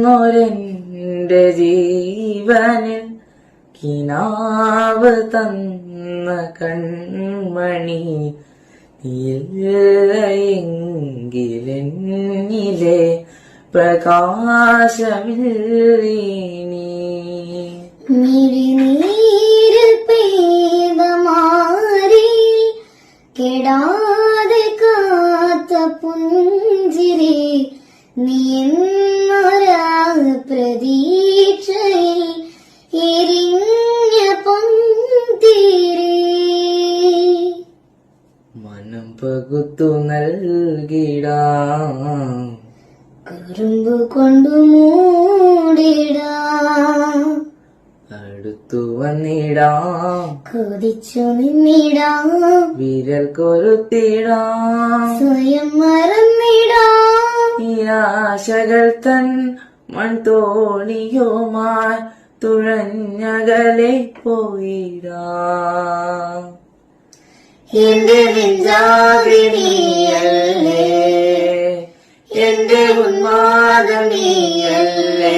പിടയുന്നൊരെന്റെ ജീവനിൽ കിനാവ് തന്ന കൺമണി നീയെങ്കിലെന്നിലെ പ്രകാശമില്ലീനി മിഴിനീരിൽ പെയ്ത മാറി കെടാതെ കാത്ത പുഞ്ചിരി നീ എന്നൊരാ പ്രതീക്ഷയിൽ എരിഞ്ഞ പൊന്തിരി മനം പകുത്തു നൽകിടാം കറുമ്പ് കൊണ്ടു മൂടിടാം അടുത്തു വന്നിടാം കൊതിച്ചു നിന്നിടാം വിരൽ കൊരുത്തിടാം സ്വയം മറന്നിടാം ഈ ആശകൾ തൻ മൺതോണിയുമായി തുഴഞ്ഞകലെ പോയിടാം എന്റെ നെഞ്ചാകിനിയല്ലേ എന്റെ ഉന്മാദമിയല്ലേ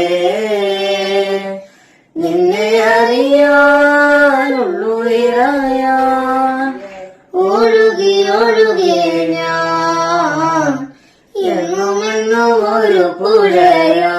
നിന്നെ അറിയാനുള്ളു ഇറയാൻ ഒഴുകി ഒഴുകി ഞാൻ എന്നുമെന്നും ഒരു പുഴയാ